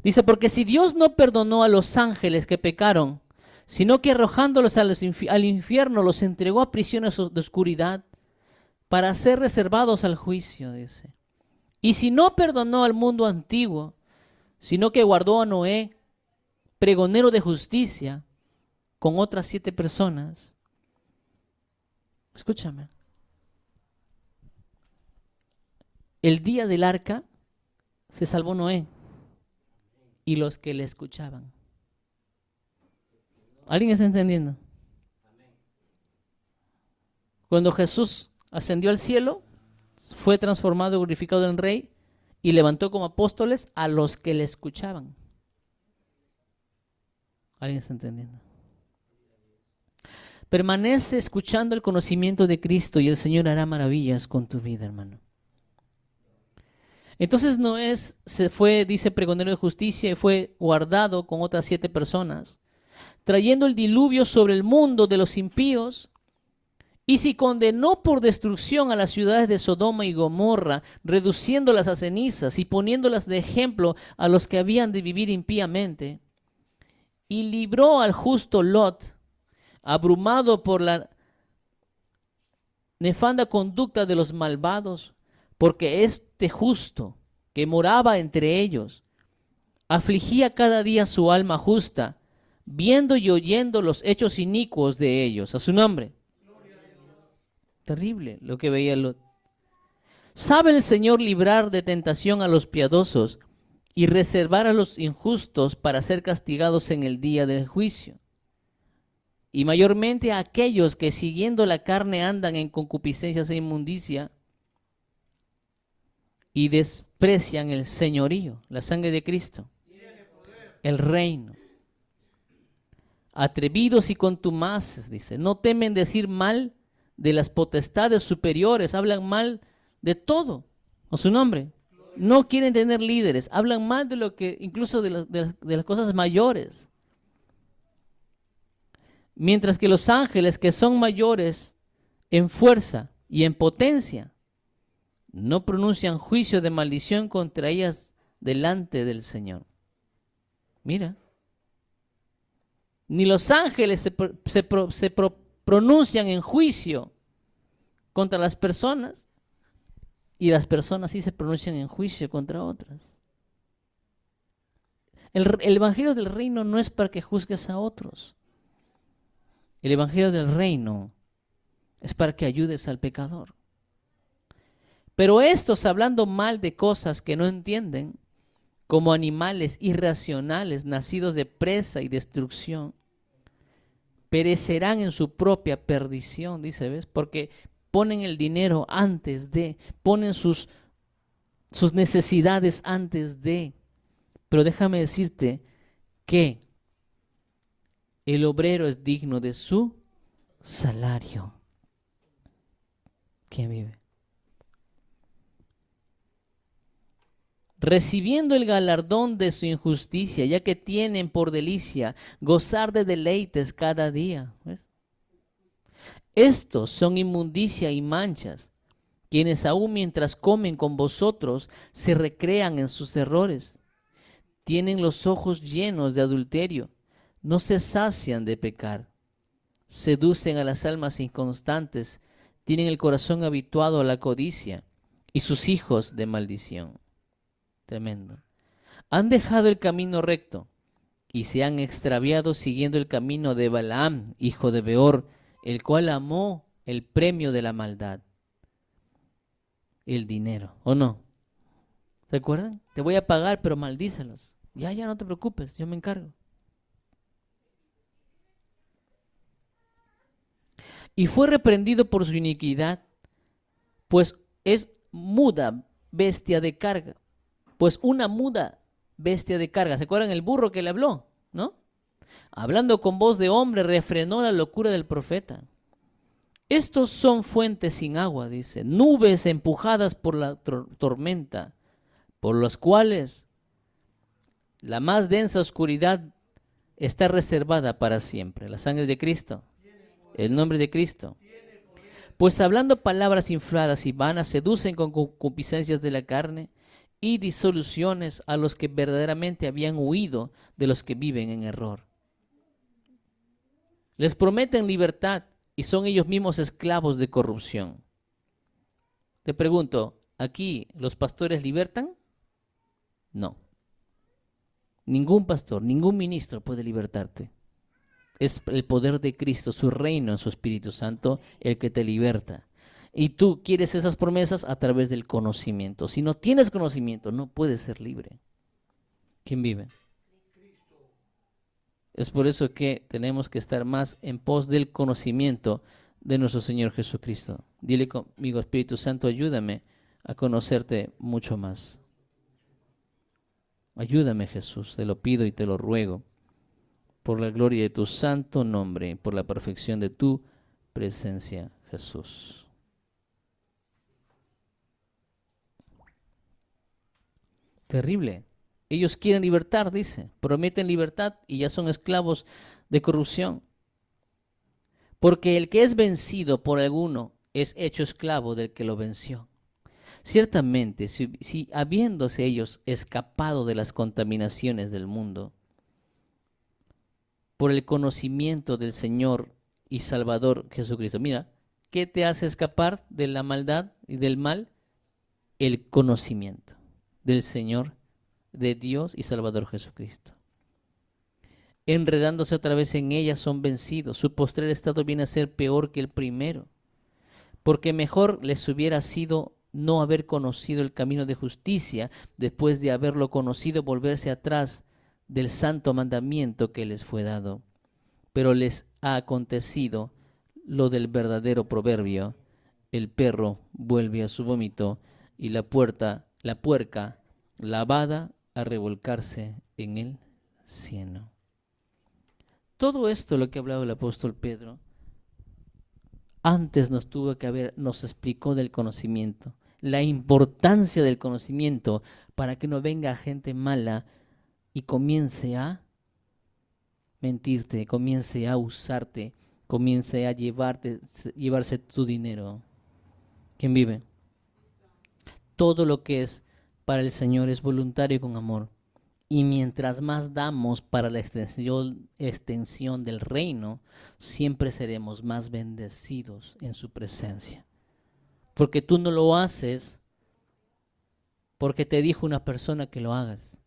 Dice, porque si Dios no perdonó a los ángeles que pecaron, sino que arrojándolos al infierno los entregó a prisiones de oscuridad para ser reservados al juicio, dice. Y si no perdonó al mundo antiguo, sino que guardó a Noé, pregonero de justicia, con otras 7 personas. Escúchame. El día del arca se salvó Noé y los que le escuchaban. ¿Alguien está entendiendo? Cuando Jesús ascendió al cielo, fue transformado, glorificado en rey y levantó como apóstoles a los que le escuchaban. ¿Alguien está entendiendo? Permanece escuchando el conocimiento de Cristo y el Señor hará maravillas con tu vida, hermano. Entonces Noé se fue, dice pregonero de justicia, y fue guardado con otras 7 personas, trayendo el diluvio sobre el mundo de los impíos, y si condenó por destrucción a las ciudades de Sodoma y Gomorra, reduciéndolas a cenizas y poniéndolas de ejemplo a los que habían de vivir impíamente, y libró al justo Lot, abrumado por la nefanda conducta de los malvados, porque este justo que moraba entre ellos afligía cada día su alma justa, viendo y oyendo los hechos inicuos de ellos. A su nombre. Terrible lo que veía Lot. ¿Sabe el Señor librar de tentación a los piadosos y reservar a los injustos para ser castigados en el día del juicio? Y mayormente a aquellos que siguiendo la carne andan en concupiscencias e inmundicia y desprecian el señorío, la sangre de Cristo, el reino. Atrevidos y contumaces, dice, no temen decir mal de las potestades superiores, hablan mal de todo, a su nombre. No quieren tener líderes, hablan mal de lo que, incluso de las cosas mayores. Mientras que los ángeles que son mayores en fuerza y en potencia, no pronuncian juicio de maldición contra ellas delante del Señor. Mira, ni los ángeles se pronuncian en juicio contra las personas, y las personas sí se pronuncian en juicio contra otras. El evangelio del reino no es para que juzgues a otros. El evangelio del reino es para que ayudes al pecador. Pero estos, hablando mal de cosas que no entienden, como animales irracionales nacidos de presa y destrucción, perecerán en su propia perdición, dice, ¿ves? Porque ponen el dinero antes de, ponen sus necesidades antes de. Pero déjame decirte que el obrero es digno de su salario. ¿Quién vive? Recibiendo el galardón de su injusticia, ya que tienen por delicia gozar de deleites cada día. ¿Ves? Estos son inmundicia y manchas, quienes aún mientras comen con vosotros se recrean en sus errores. Tienen los ojos llenos de adulterio, no se sacian de pecar. Seducen a las almas inconstantes, tienen el corazón habituado a la codicia y sus hijos de maldición. Tremendo. Han dejado el camino recto y se han extraviado siguiendo el camino de Balaam, hijo de Beor, el cual amó el premio de la maldad, el dinero, ¿o no? ¿Recuerdan? Te voy a pagar, pero maldícelos. Ya, no te preocupes, yo me encargo. Y fue reprendido por su iniquidad, pues es muda bestia de carga. Pues una muda bestia de carga. ¿Se acuerdan el burro que le habló? ¿No? Hablando con voz de hombre, refrenó la locura del profeta. Estos son fuentes sin agua, dice, nubes empujadas por la tormenta, por las cuales la más densa oscuridad está reservada para siempre. La sangre de Cristo, el nombre de Cristo. Pues hablando palabras infladas y vanas, seducen con concupiscencias de la carne y disoluciones a los que verdaderamente habían huido de los que viven en error. Les prometen libertad y son ellos mismos esclavos de corrupción. Te pregunto, ¿aquí los pastores libertan? No. Ningún pastor, ningún ministro puede libertarte. Es el poder de Cristo, su reino en su Espíritu Santo, el que te liberta. Y tú quieres esas promesas a través del conocimiento. Si no tienes conocimiento, no puedes ser libre. ¿Quién vive? Es por eso que tenemos que estar más en pos del conocimiento de nuestro Señor Jesucristo. Dile conmigo, Espíritu Santo, ayúdame a conocerte mucho más. Ayúdame, Jesús, te lo pido y te lo ruego, por la gloria de tu santo nombre, por la perfección de tu presencia, Jesús. Terrible. Ellos quieren libertad, dice. Prometen libertad y ya son esclavos de corrupción. Porque el que es vencido por alguno es hecho esclavo del que lo venció. Ciertamente, si habiéndose ellos escapado de las contaminaciones del mundo, por el conocimiento del Señor y Salvador Jesucristo. Mira, ¿qué te hace escapar de la maldad y del mal? El conocimiento del Señor, de Dios y Salvador Jesucristo. Enredándose otra vez en ella, son vencidos. Su postrer estado viene a ser peor que el primero, porque mejor les hubiera sido no haber conocido el camino de justicia, después de haberlo conocido, volverse atrás del santo mandamiento que les fue dado. Pero les ha acontecido lo del verdadero proverbio: el perro vuelve a su vómito y la puerca lavada a revolcarse en el cieno. Todo esto, lo que ha hablado el apóstol Pedro, antes nos explicó del conocimiento, la importancia del conocimiento, para que no venga gente mala y comience a mentirte, comience a usarte, comience a llevarse tu dinero. ¿Quién vive? Todo lo que es para el Señor es voluntario y con amor. Y mientras más damos para la extensión del reino, siempre seremos más bendecidos en su presencia. Porque tú no lo haces porque te dijo una persona que lo hagas.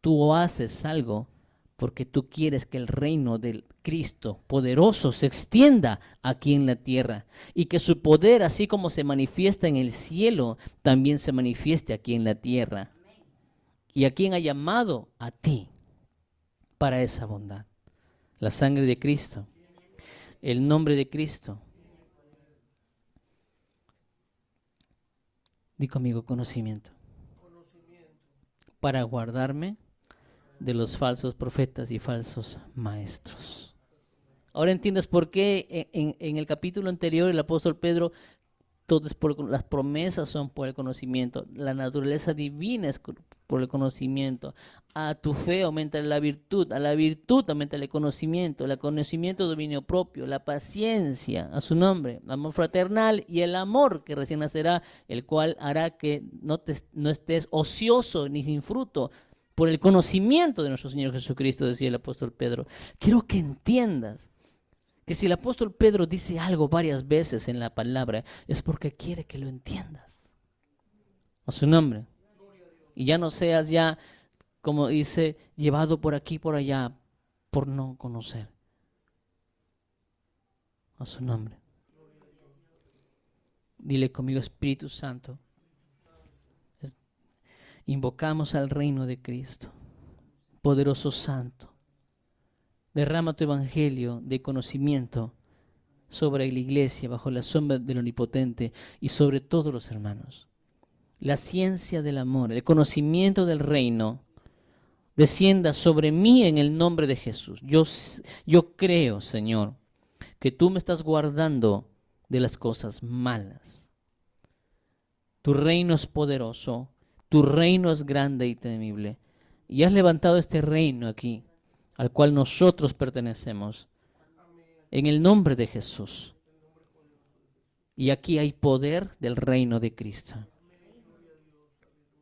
Tú haces algo porque tú quieres que el reino del Cristo poderoso se extienda aquí en la tierra y que su poder, así como se manifiesta en el cielo, también se manifieste aquí en la tierra. ¿Y a quién ha llamado? A ti, para esa bondad. La sangre de Cristo, el nombre de Cristo. Di conmigo, conocimiento. Para guardarme de los falsos profetas y falsos maestros. Ahora entiendes por qué en el capítulo anterior el apóstol Pedro, las promesas son por el conocimiento, la naturaleza divina es por el conocimiento. A tu fe aumenta la virtud, a la virtud aumenta el conocimiento dominio propio, la paciencia, a su nombre, amor fraternal y el amor que recién nacerá, el cual hará que no estés ocioso ni sin fruto, por el conocimiento de nuestro Señor Jesucristo, decía el apóstol Pedro. Quiero que entiendas que si el apóstol Pedro dice algo varias veces en la palabra, es porque quiere que lo entiendas. A su nombre. Y ya no seas ya, como dice, llevado por aquí, por allá, por no conocer. A su nombre. Dile conmigo, Espíritu Santo. Invocamos al reino de Cristo, poderoso Santo. Derrama tu evangelio de conocimiento sobre la iglesia bajo la sombra del Omnipotente y sobre todos los hermanos. La ciencia del amor, el conocimiento del reino, descienda sobre mí en el nombre de Jesús. Yo creo, Señor, que tú me estás guardando de las cosas malas. Tu reino es poderoso. Tu reino es grande y temible. Y has levantado este reino aquí, al cual nosotros pertenecemos, en el nombre de Jesús. Y aquí hay poder del reino de Cristo.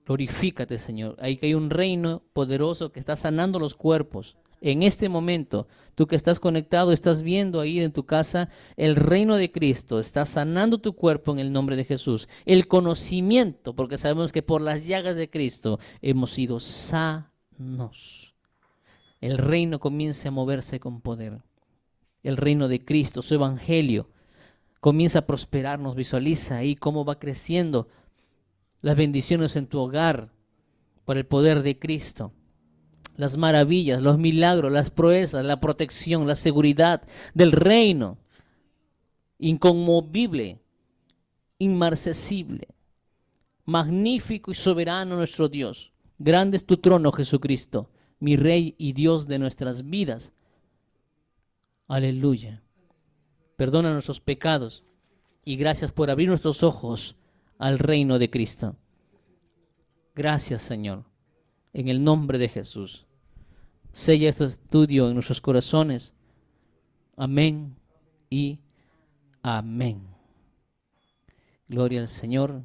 Glorifícate, Señor. Hay un reino poderoso que está sanando los cuerpos. En este momento, tú que estás conectado, estás viendo ahí en tu casa, el reino de Cristo está sanando tu cuerpo en el nombre de Jesús. El conocimiento, porque sabemos que por las llagas de Cristo hemos sido sanos. El reino comienza a moverse con poder. El reino de Cristo, su evangelio, comienza a prosperarnos. Visualiza ahí cómo va creciendo las bendiciones en tu hogar por el poder de Cristo. las maravillas, los milagros, las proezas, la protección, la seguridad del reino inconmovible, inmarcesible, magnífico y soberano nuestro Dios. Grande es tu trono, Jesucristo, mi Rey y Dios de nuestras vidas. Aleluya. Perdona nuestros pecados y gracias por abrir nuestros ojos al reino de Cristo. Gracias, Señor, en el nombre de Jesús. Sella este estudio en nuestros corazones. Amén y amén. Gloria al Señor.